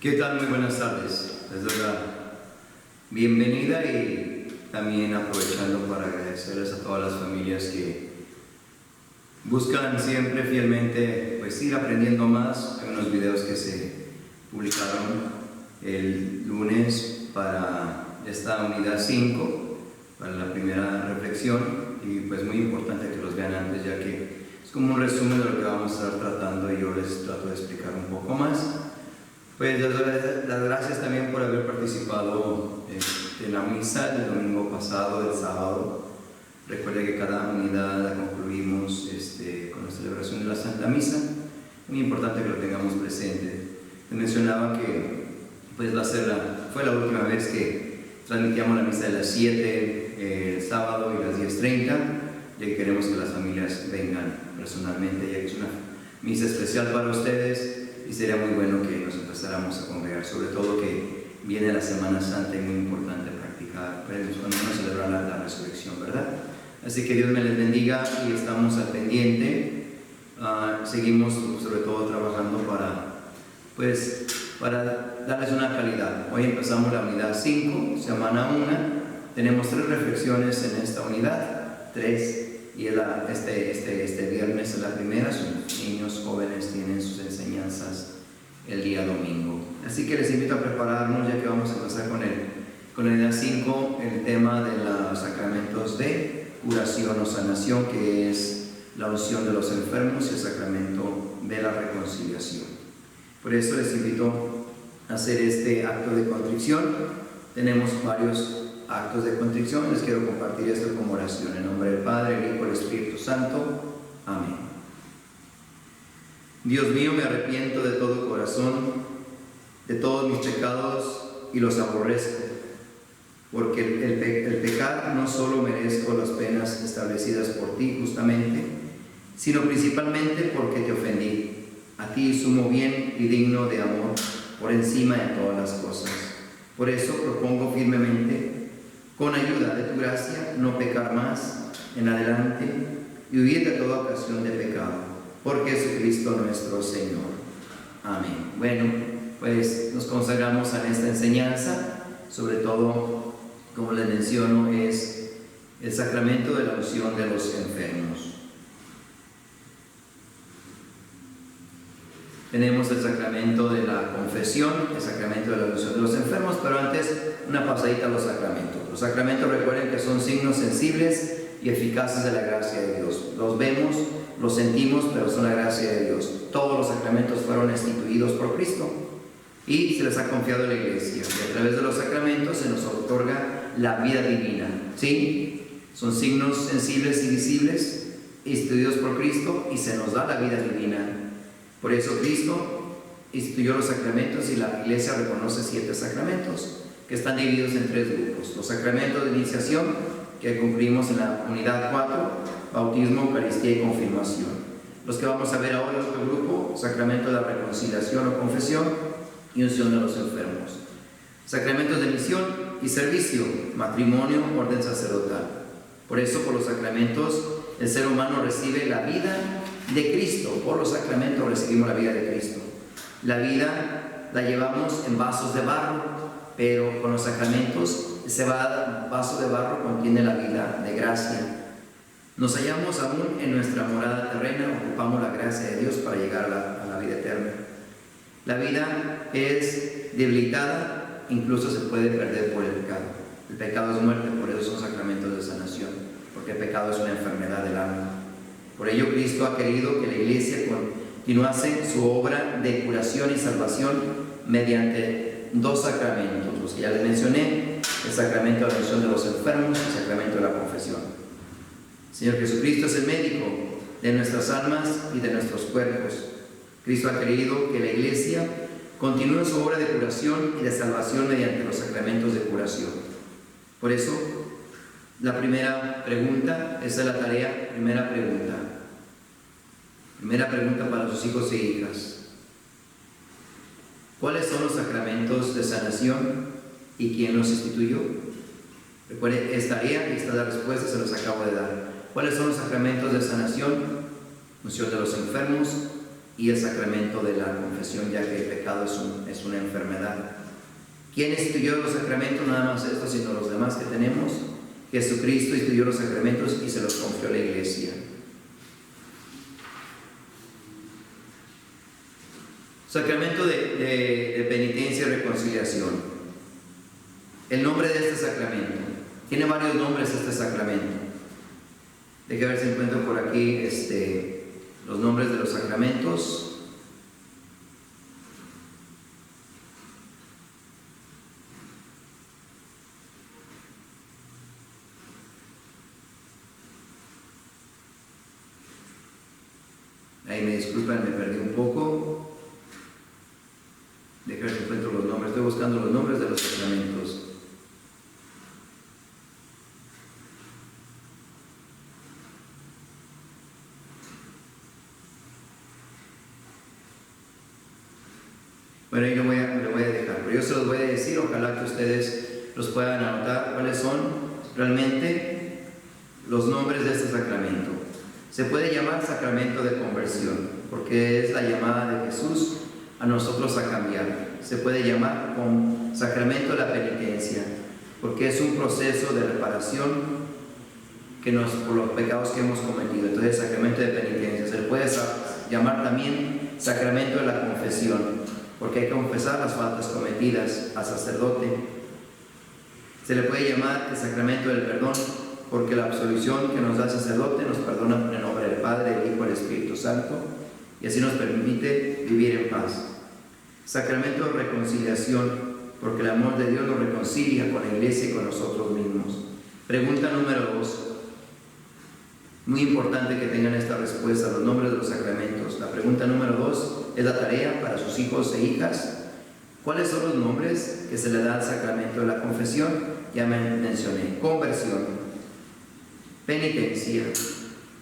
¿Qué tal? Muy buenas tardes. Les doy la bienvenida y también aprovechando para agradecerles a todas las familias que buscan siempre fielmente pues ir aprendiendo más. Hay unos videos que se publicaron el lunes para esta unidad 5, para la primera reflexión, y pues muy importante que los vean antes, ya que es como un resumen de lo que vamos a estar tratando y yo les trato de explicar un poco más. Pues les doy las gracias también por haber participado en la misa del domingo pasado, del sábado. Recuerde que cada unidad la concluimos con la celebración de la Santa Misa. Muy importante que lo tengamos presente. Les mencionaba que pues fue la última vez que transmitíamos la misa de las 7 el sábado y las 10:30, ya que queremos que las familias vengan personalmente, ya que es una misa especial para ustedes. Y sería muy bueno que nos empezáramos a congregar, sobre todo que viene la Semana Santa y muy importante practicar, cuando vamos a celebrar la resurrección, ¿verdad? Así que Dios me les bendiga y estamos al pendiente. Seguimos sobre todo trabajando para darles una calidad. Hoy empezamos la unidad 5, semana 1. Tenemos 3 reflexiones en esta unidad, 3. Y este viernes es la primera. Sus niños jóvenes tienen sus enseñanzas el día domingo. Así que les invito a prepararnos, ya que vamos a empezar con la idea 5, el tema de los sacramentos de curación o sanación, que es la unción de los enfermos y el sacramento de la reconciliación. Por eso les invito a hacer este acto de contrición. Tenemos varios actos de contrición. Les quiero compartir esto como oración. En nombre del Padre, el Hijo y el Espíritu Santo. Amén. Dios mío, me arrepiento de todo corazón, de todos mis pecados, y los aborrezco, porque el pecar no solo merezco las penas establecidas por ti justamente, sino principalmente porque te ofendí, a ti sumo bien y digno de amor, por encima de todas las cosas. Por eso propongo firmemente, con ayuda de tu gracia, no pecar más en adelante y huir de toda ocasión de pecado, por Jesucristo nuestro Señor. Amén. Bueno, pues nos consagramos a esta enseñanza. Sobre todo, como les menciono, es el sacramento de la unción de los enfermos. Tenemos el sacramento de la confesión, el sacramento de la unción de los enfermos, pero antes una pasadita a los sacramentos. Los sacramentos, recuerden que son signos sensibles y eficaces de la gracia de Dios. Los vemos, los sentimos, pero son la gracia de Dios. Todos los sacramentos fueron instituidos por Cristo y se les ha confiado a la Iglesia. Y a través de los sacramentos se nos otorga la vida divina. ¿Sí? Son signos sensibles y visibles, instituidos por Cristo, y se nos da la vida divina. Por eso Cristo instituyó los sacramentos y la Iglesia reconoce 7 sacramentos que están divididos en 3 grupos. Los sacramentos de iniciación, que cumplimos en la unidad 4, bautismo, Eucaristía y confirmación. Los que vamos a ver ahora en otro grupo, sacramento de la reconciliación o confesión y unción de los enfermos. Sacramentos de misión y servicio, matrimonio, orden sacerdotal. Por eso, por los sacramentos, el ser humano recibe la vida de Cristo. Por los sacramentos recibimos la vida de Cristo. La vida la llevamos en vasos de barro, pero con los sacramentos ese vaso de barro contiene la vida de gracia. Nos hallamos aún en nuestra morada terrena, ocupamos la gracia de Dios para llegar a la vida eterna. La vida es debilitada, incluso se puede perder por el pecado. El pecado es muerte, por eso son sacramentos de sanación, porque el pecado es una enfermedad del alma. Por ello Cristo ha querido que la Iglesia continuase su obra de curación y salvación mediante 2 sacramentos, los que ya les mencioné: el sacramento de la unción de los enfermos y el sacramento de la confesión. Señor Jesucristo es el médico de nuestras almas y de nuestros cuerpos. Cristo ha querido que la Iglesia continúe su obra de curación y de salvación mediante los sacramentos de curación. Por eso, la primera pregunta, esa es la tarea, primera pregunta para sus hijos e hijas. ¿Cuáles son los sacramentos de sanación y quién los instituyó? Recuerden, es tarea y esta es la respuesta, se los acabo de dar. ¿Cuáles son los sacramentos de sanación? Unción de los enfermos, y el sacramento de la confesión, ya que el pecado es una enfermedad. ¿Quién instituyó los sacramentos? Nada más estos, sino los demás que tenemos. Jesucristo instituyó los sacramentos y se los confió a la Iglesia. Sacramento de penitencia y reconciliación. El nombre de este sacramento. Tiene varios nombres este sacramento. Deje ver si encuentro por aquí los nombres de los sacramentos. Ahí me disculpan, me perdí un poco. Deje ver si encuentro los nombres. Estoy buscando los nombres de los sacramentos. Bueno, ahí lo voy a dejar, pero yo se los voy a decir, ojalá que ustedes los puedan anotar cuáles son realmente los nombres de este sacramento. Se puede llamar sacramento de conversión, porque es la llamada de Jesús a nosotros a cambiar. Se puede llamar con sacramento de la penitencia, porque es un proceso de reparación por los pecados que hemos cometido. Entonces, sacramento de penitencia. Se le puede llamar también sacramento de la confesión, porque hay que confesar las faltas cometidas al sacerdote. Se le puede llamar el sacramento del perdón, porque la absolución que nos da el sacerdote nos perdona en el nombre del Padre, del Hijo y del Espíritu Santo, y así nos permite vivir en paz. Sacramento de reconciliación, porque el amor de Dios nos reconcilia con la Iglesia y con nosotros mismos. Pregunta número 2. Muy importante que tengan esta respuesta, los nombres de los sacramentos. La pregunta número 2 es la tarea para sus hijos e hijas. ¿Cuáles son los nombres que se le da al sacramento de la confesión? Ya me mencioné. Conversión, penitencia,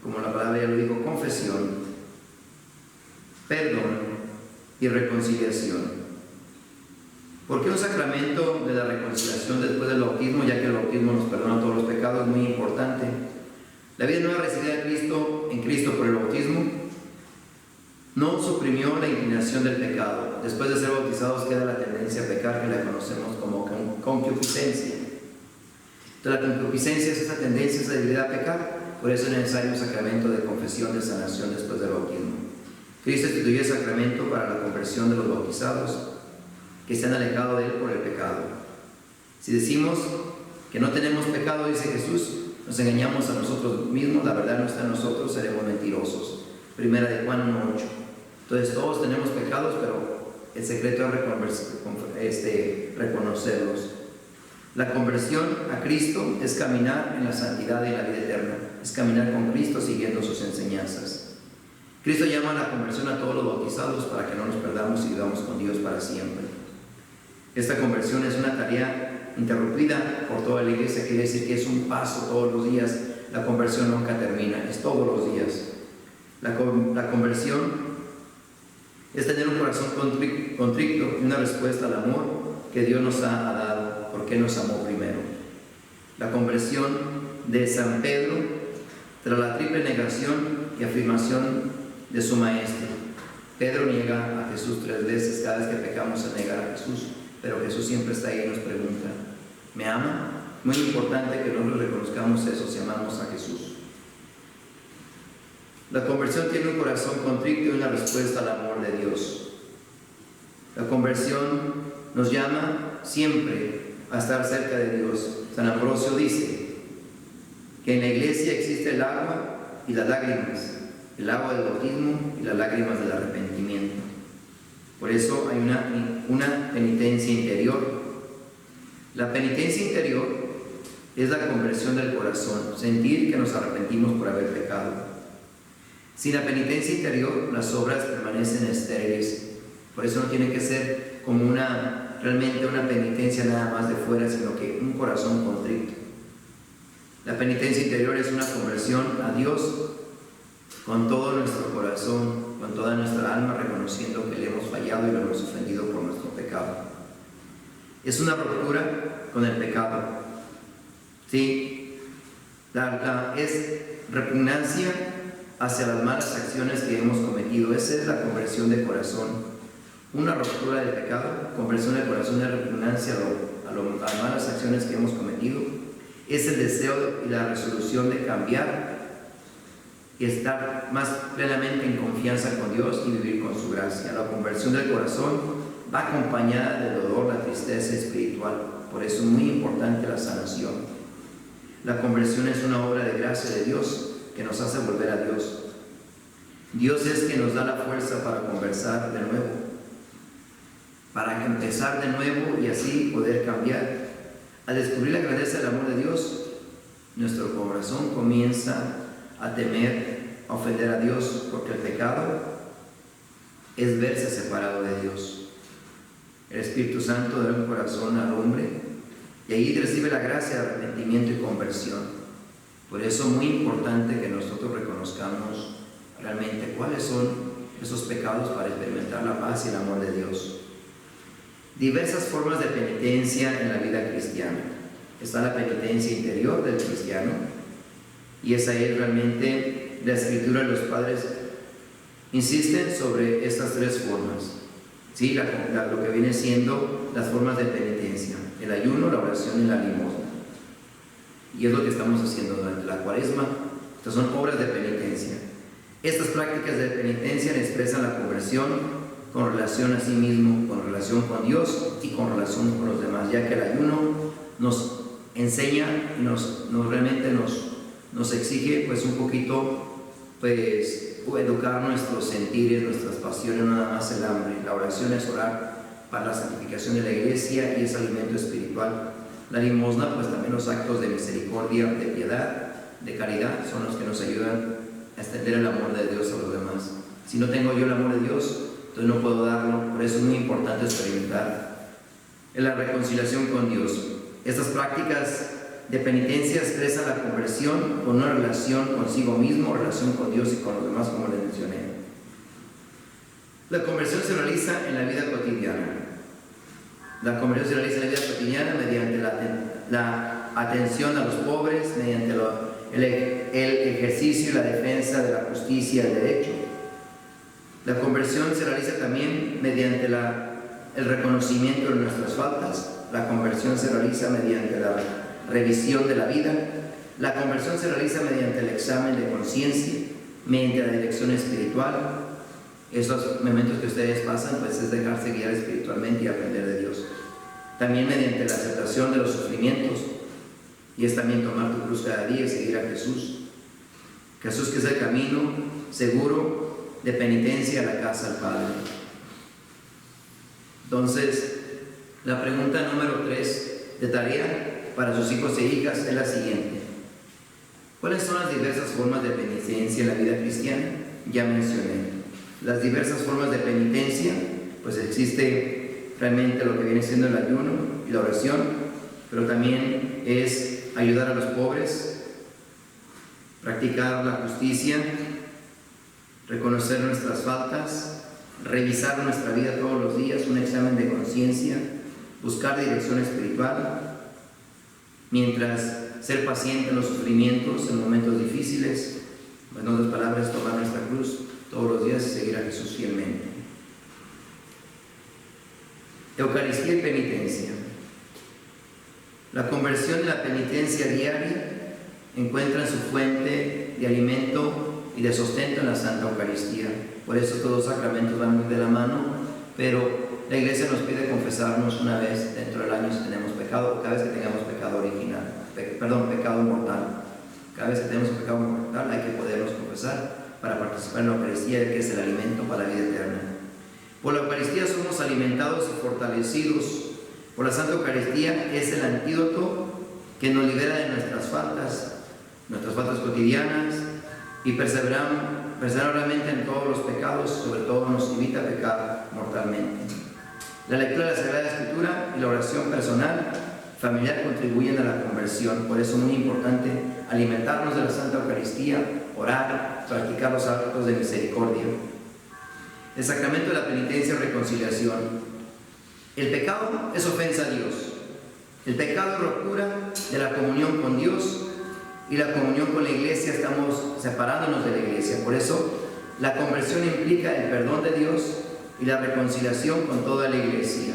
como la palabra ya lo dijo, confesión, perdón y reconciliación. ¿Por qué un sacramento de la reconciliación después del bautismo? Ya que el bautismo nos perdona todos los pecados, es muy importante. La vida nueva recibida en Cristo por el bautismo no suprimió la inclinación del pecado. Después de ser bautizados queda la tendencia a pecar, que la conocemos como concupiscencia. Entonces la concupiscencia es esa tendencia, esa debilidad a pecar. Por eso es necesario un sacramento de confesión, de sanación después del bautismo. Cristo instituyó el sacramento para la conversión de los bautizados que se han alejado de él por el pecado. Si decimos que no tenemos pecado, dice Jesús, nos engañamos a nosotros mismos, la verdad no está en nosotros, seremos mentirosos. Primera de Juan 1:8. Entonces todos tenemos pecados, pero el secreto es reconocerlos. La conversión a Cristo es caminar en la santidad y en la vida eterna, es caminar con Cristo siguiendo sus enseñanzas. Cristo llama a la conversión a todos los bautizados para que no nos perdamos y vivamos con Dios para siempre. Esta conversión es una tarea interrumpida por toda la Iglesia, quiere decir que es un paso todos los días. La conversión nunca termina, es todos los días. La conversión es tener un corazón contrito y una respuesta al amor que Dios nos ha dado, porque nos amó primero. La conversión de San Pedro, tras la triple negación y afirmación de su maestro. Pedro niega a Jesús 3 veces, cada vez que pecamos a negar a Jesús, pero Jesús siempre está ahí y nos pregunta, ¿me ama? Muy importante que nosotros reconozcamos eso si amamos a Jesús. La conversión tiene un corazón contrito y una respuesta al amor de Dios. La conversión nos llama siempre a estar cerca de Dios. San Ambrosio dice que en la Iglesia existe el agua y las lágrimas, el agua del bautismo y las lágrimas del arrepentimiento. Por eso hay una penitencia interior. La penitencia interior es la conversión del corazón, sentir que nos arrepentimos por haber pecado. Sin la penitencia interior, las obras permanecen estériles. Por eso no tiene que ser como realmente una penitencia nada más de fuera, sino que un corazón contrito. La penitencia interior es una conversión a Dios con todo nuestro corazón, con toda nuestra alma, reconociendo que le hemos fallado y lo hemos ofendido por nuestro pecado. Es una ruptura con el pecado. ¿Sí? Es repugnancia hacia las malas acciones que hemos cometido. Esa es la conversión de corazón. Una ruptura del pecado, conversión del corazón de repugnancia a las malas acciones que hemos cometido. Es el deseo y la resolución de cambiar y estar más plenamente en confianza con Dios y vivir con su gracia. La conversión del corazón va acompañada del dolor, la tristeza espiritual. Por eso es muy importante la sanación. La conversión es una obra de gracia de Dios que nos hace volver a Dios. Dios es quien nos da la fuerza para conversar de nuevo, para empezar de nuevo y así poder cambiar. Al descubrir la grandeza del amor de Dios, nuestro corazón comienza a temer, a ofender a Dios, porque el pecado es verse separado de Dios. El Espíritu Santo da un corazón al hombre y ahí recibe la gracia de arrepentimiento y conversión. Por eso es muy importante que nosotros reconozcamos realmente cuáles son esos pecados para experimentar la paz y el amor de Dios. Diversas formas de penitencia en la vida cristiana. Está la penitencia interior del cristiano, y esa es realmente la escritura de los padres. Insisten sobre estas tres formas, ¿sí? Lo que viene siendo las formas de penitencia: el ayuno, la oración y la limosna. Y es lo que estamos haciendo durante la Cuaresma. Estas son obras de penitencia. Estas prácticas de penitencia expresan la conversión con relación a sí mismo, con relación con Dios y con relación con los demás, ya que el ayuno nos enseña y realmente nos exige pues un poquito educar nuestros sentires, nuestras pasiones, no nada más el hambre. La oración es orar para la santificación de la iglesia y es alimento espiritual. La limosna, pues también los actos de misericordia, de piedad, de caridad, son los que nos ayudan a extender el amor de Dios a los demás. Si no tengo yo el amor de Dios, entonces no puedo darlo. Por eso es muy importante experimentar en la reconciliación con Dios. Estas prácticas de penitencia expresan la conversión con una relación consigo mismo, relación con Dios y con los demás, como les mencioné. La conversión se realiza en la vida cotidiana. La conversión se realiza en la vida cotidiana mediante la atención a los pobres, mediante el ejercicio y la defensa de la justicia y el derecho. La conversión se realiza también mediante el reconocimiento de nuestras faltas. La conversión se realiza mediante la revisión de la vida. La conversión se realiza mediante el examen de conciencia, mediante la dirección espiritual. Esos momentos que ustedes pasan, pues es dejarse guiar espiritualmente y aprender de Dios. También mediante la aceptación de los sufrimientos, y es también tomar tu cruz cada día y seguir a Jesús. Jesús, que es el camino seguro de penitencia a la casa del Padre. Entonces, la pregunta número 3 de tarea para sus hijos e hijas es la siguiente: ¿cuáles son las diversas formas de penitencia en la vida cristiana? Ya mencioné las diversas formas de penitencia. Pues existe realmente lo que viene siendo el ayuno y la oración, pero también es ayudar a los pobres, practicar la justicia, reconocer nuestras faltas, revisar nuestra vida todos los días, un examen de conciencia, buscar dirección espiritual, mientras ser paciente en los sufrimientos, en momentos difíciles. En otras palabras, tomar nuestra cruz todos los días y seguir a Jesús fielmente. Eucaristía y penitencia. La conversión de la penitencia diaria encuentra su fuente de alimento y de sustento en la Santa Eucaristía. Por eso todos los sacramentos van muy de la mano, pero la Iglesia nos pide confesarnos una vez dentro del año si tenemos pecado, o cada vez que tengamos pecado pecado mortal. Cada vez que tenemos un pecado mortal hay que podernos confesar para participar en la Eucaristía, que es el alimento para la vida eterna. Por la Eucaristía somos alimentados y fortalecidos. Por la Santa Eucaristía es el antídoto que nos libera de nuestras faltas cotidianas, y perseverar realmente en todos los pecados, sobre todo nos evita pecar mortalmente. La lectura de la Sagrada Escritura y la oración personal, familiar contribuyen a la conversión. Por eso es muy importante alimentarnos de la Santa Eucaristía, orar, practicar los actos de misericordia. El sacramento de la penitencia y reconciliación. El pecado es ofensa a Dios. El pecado es ruptura de la comunión con Dios y la comunión con la iglesia, estamos separándonos de la iglesia. Por eso la conversión implica el perdón de Dios y la reconciliación con toda la iglesia.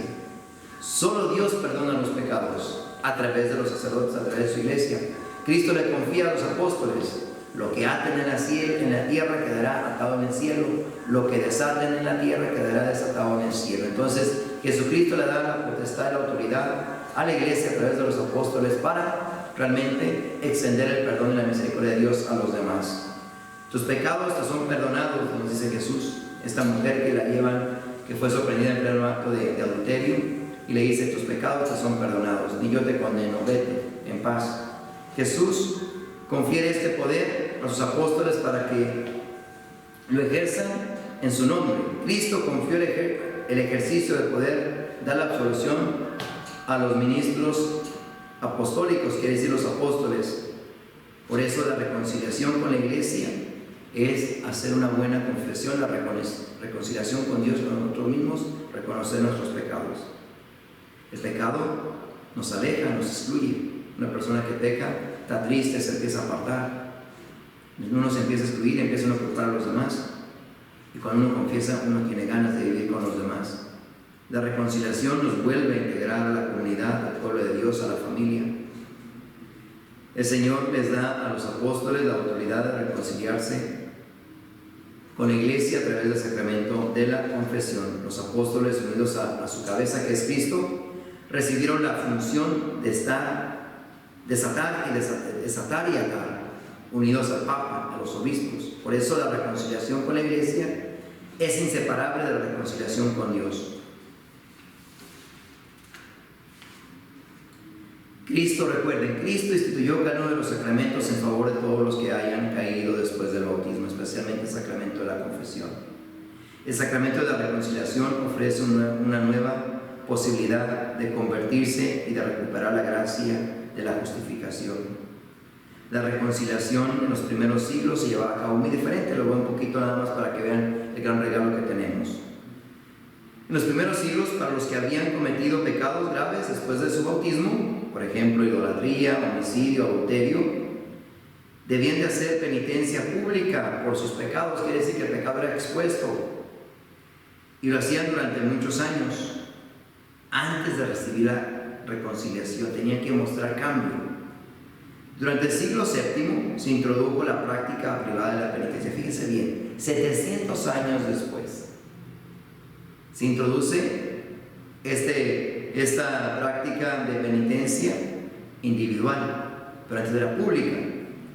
Solo Dios perdona los pecados a través de los sacerdotes, a través de su iglesia. Cristo le confía a los apóstoles: lo que aten en la tierra quedará atado en el cielo, lo que desaten en la tierra quedará desatado en el cielo. Entonces Jesucristo le da la potestad y la autoridad a la iglesia a través de los apóstoles para realmente extender el perdón y la misericordia de Dios a los demás. Tus pecados te son perdonados, nos dice Jesús. Esta mujer que la llevan, que fue sorprendida en pleno acto de adulterio, y le dice: tus pecados te son perdonados, ni yo te condeno, vete en paz. Jesús confiere este poder a sus apóstoles para que lo ejerzan en su nombre. Cristo confió el ejercicio de poder dar la absolución a los ministros apostólicos, quiere decir los apóstoles. Por eso la reconciliación con la iglesia es hacer una buena confesión, la reconciliación con Dios, con nosotros mismos, reconocer nuestros pecados. El pecado nos aleja, nos excluye. Una persona que peca está triste, se empieza a apartar, uno se empieza a excluir, empieza a culpar a los demás, y cuando uno confiesa, uno tiene ganas de vivir con los demás. La reconciliación nos vuelve a integrar a la comunidad, al pueblo de Dios, a la familia. El Señor les da a los apóstoles la autoridad de reconciliarse con la iglesia a través del sacramento de la confesión. Los apóstoles, unidos a su cabeza, que es Cristo, recibieron la función de desatar y atar, unidos al Papa, a los obispos. Por eso la reconciliación con la iglesia es inseparable de la reconciliación con Dios. Recuerden, Cristo instituyó cada uno de los sacramentos en favor de todos los que hayan caído después del bautismo, especialmente el sacramento de la confesión. El sacramento de la reconciliación ofrece una nueva posibilidad de convertirse y de recuperar la gracia de la justificación. La reconciliación en los primeros siglos se llevaba a cabo muy diferente. Lo voy un poquito nada más para que vean el gran regalo que tenemos. En los primeros siglos, para los que habían cometido pecados graves después de su bautismo, por ejemplo, idolatría, homicidio, adulterio, debían de hacer penitencia pública por sus pecados. Quiere decir que el pecado era expuesto, y lo hacían durante muchos años. Antes de recibir la reconciliación tenían que mostrar cambio. Durante el siglo VII se introdujo la práctica privada de la penitencia. Fíjense bien, 700 años después se introduce esta práctica de penitencia individual, pero antes era pública.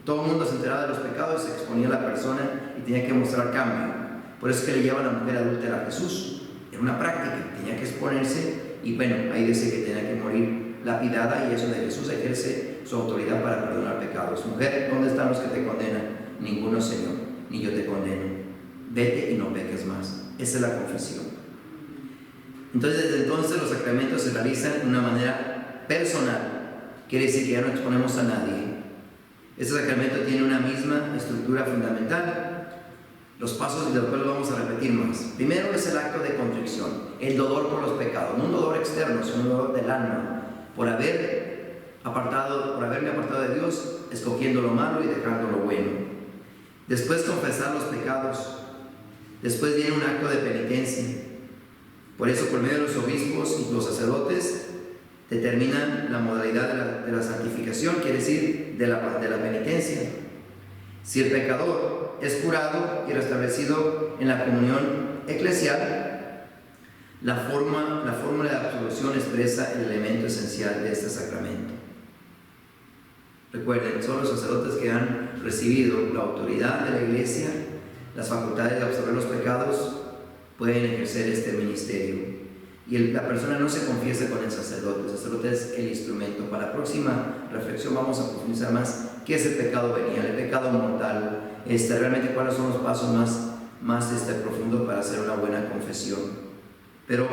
Todo el mundo se enteraba de los pecados, se exponía a la persona y tenía que mostrar cambio. Por eso es que le llevan a la mujer adúltera a Jesús. Era una práctica, tenía que exponerse, y bueno, ahí dice que tenía que morir lapidada, y eso de Jesús ejerce su autoridad para perdonar pecados. Mujer, ¿dónde están los que te condenan? Ninguno, Señor, ni yo te condeno. Vete y no peques más. Esa es la confesión. Entonces, desde entonces los sacramentos se realizan de una manera personal. Quiere decir que ya no exponemos a nadie. Este sacramento tiene una misma estructura fundamental. Los pasos del cual vamos a repetir más. Primero es el acto de contrición, el dolor por los pecados, no un dolor externo, sino un dolor del alma, por haberme apartado de Dios, escogiendo lo malo y dejando lo bueno. Después confesar los pecados. Después viene un acto de penitencia. Por eso, por medio de los obispos y los sacerdotes, determinan la modalidad de la santificación, quiere decir de la penitencia. Si el pecador es curado y restablecido en la comunión eclesial, la fórmula de absolución expresa el elemento esencial de este sacramento. Recuerden, son los sacerdotes que han recibido la autoridad de la iglesia, las facultades de absolver los pecados, pueden ejercer este ministerio. Y la persona no se confiesa con el sacerdote es el instrumento. Para la próxima reflexión vamos a profundizar más qué es el pecado venial, el pecado mortal, realmente cuáles son los pasos más profundos para hacer una buena confesión. Pero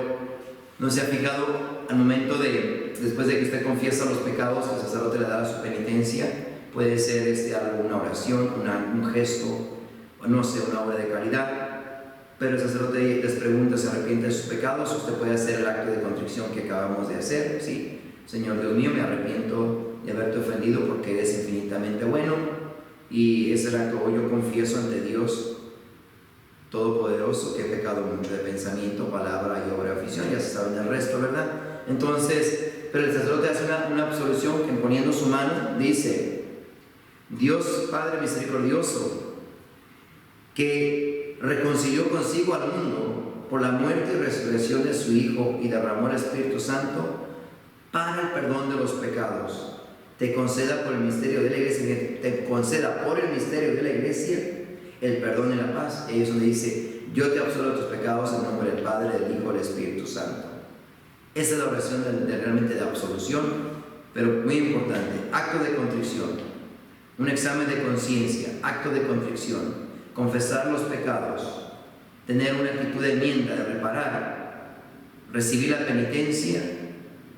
no se ha fijado al momento después de que usted confiesa los pecados, el sacerdote le da su penitencia. Puede ser una oración, un gesto, o no sé, una obra de caridad. Pero el sacerdote les pregunta, se arrepiente de sus pecados. Usted puede hacer el acto de contrición que acabamos de hacer, ¿sí? Señor Dios mío, me arrepiento de haberte ofendido porque eres infinitamente bueno. Y es el acto, hoy yo confieso ante Dios Todopoderoso que he pecado mucho de pensamiento, palabra y obra y afición. Ya se saben el resto, ¿verdad? Entonces, pero el sacerdote hace una absolución que, poniendo su mano, dice: Dios Padre misericordioso, que reconcilió consigo al mundo por la muerte y resurrección de su Hijo y derramó el Espíritu Santo para el perdón de los pecados, te conceda por el misterio de la Iglesia, te conceda por el misterio de la Iglesia el perdón y la paz. Y es donde dice: yo te absolvo tus pecados en nombre del Padre, del Hijo y del Espíritu Santo. Esa es la oración realmente de absolución, pero muy importante, acto de contrición, un examen de conciencia, acto de contrición, confesar los pecados, tener una actitud de enmienda, de reparar, recibir la penitencia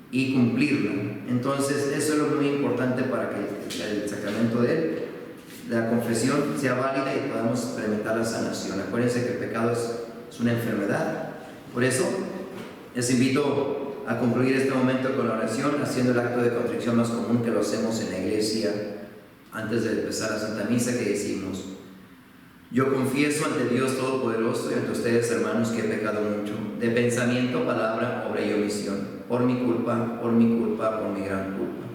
y cumplirla. Entonces eso es lo muy importante para que el sacramento de la confesión sea válida y podamos experimentar la sanación. Acuérdense que el pecado es una enfermedad. Por eso les invito a concluir este momento con la oración, haciendo el acto de contrición más común que lo hacemos en la iglesia antes de empezar la Santa Misa, que decimos: yo confieso ante Dios Todopoderoso y ante ustedes, hermanos, que he pecado mucho, de pensamiento, palabra, obra y omisión, por mi culpa, por mi gran culpa.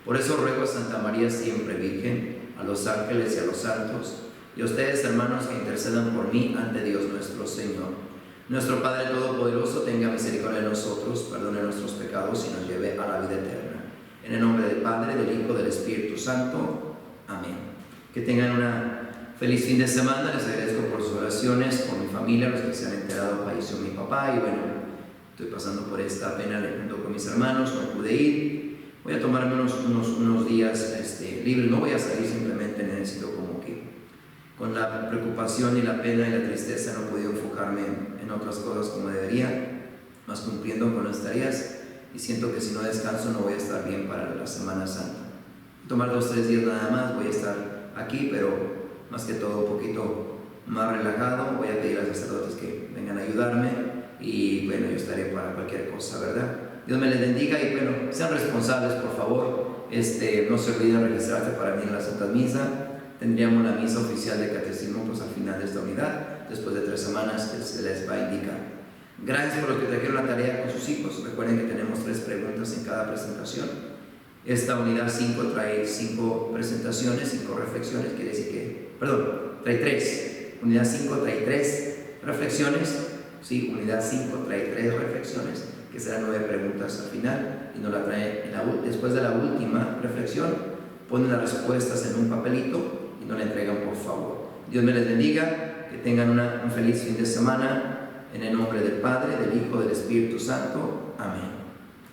Por eso ruego a Santa María siempre Virgen, a los ángeles y a los santos, y a ustedes, hermanos, que intercedan por mí ante Dios nuestro Señor. Nuestro Padre Todopoderoso tenga misericordia de nosotros, perdone nuestros pecados y nos lleve a la vida eterna. En el nombre del Padre, del Hijo, del Espíritu Santo. Amén. Que tengan una feliz fin de semana. Les agradezco por sus oraciones, por mi familia, los que se han enterado, falleció mi papá y bueno, estoy pasando por esta pena junto con mis hermanos, no pude ir. Voy a tomarme unos días libres, no voy a salir, simplemente necesito como que con la preocupación y la pena y la tristeza no he podido enfocarme en otras cosas como debería, más cumpliendo con las tareas, y siento que si no descanso no voy a estar bien para la Semana Santa. Tomar 2 o 3 días nada más, voy a estar aquí, pero más que todo un poquito más relajado. Voy a pedir a los sacerdotes que vengan a ayudarme y bueno, yo estaré para cualquier cosa, ¿verdad? Dios me les bendiga y bueno, sean responsables, por favor. No se olviden registrarse para venir a la Santa Misa. Tendríamos la misa oficial de catecismo pues al final de esta unidad, después de 3 semanas que se les va a indicar. Gracias por los que trajeron la tarea con sus hijos. Recuerden que tenemos 3 preguntas en cada presentación. Esta unidad 5 trae 5 presentaciones, 5 reflexiones, quiere decir que, trae 3. Unidad 5 trae 3 reflexiones, sí, unidad 5 trae 3 reflexiones, que serán 9 preguntas al final, y nos la trae después de la última reflexión, ponen las respuestas en un papelito y nos la entregan, por favor. Dios me les bendiga, que tengan un feliz fin de semana, en el nombre del Padre, del Hijo, del Espíritu Santo. Amén.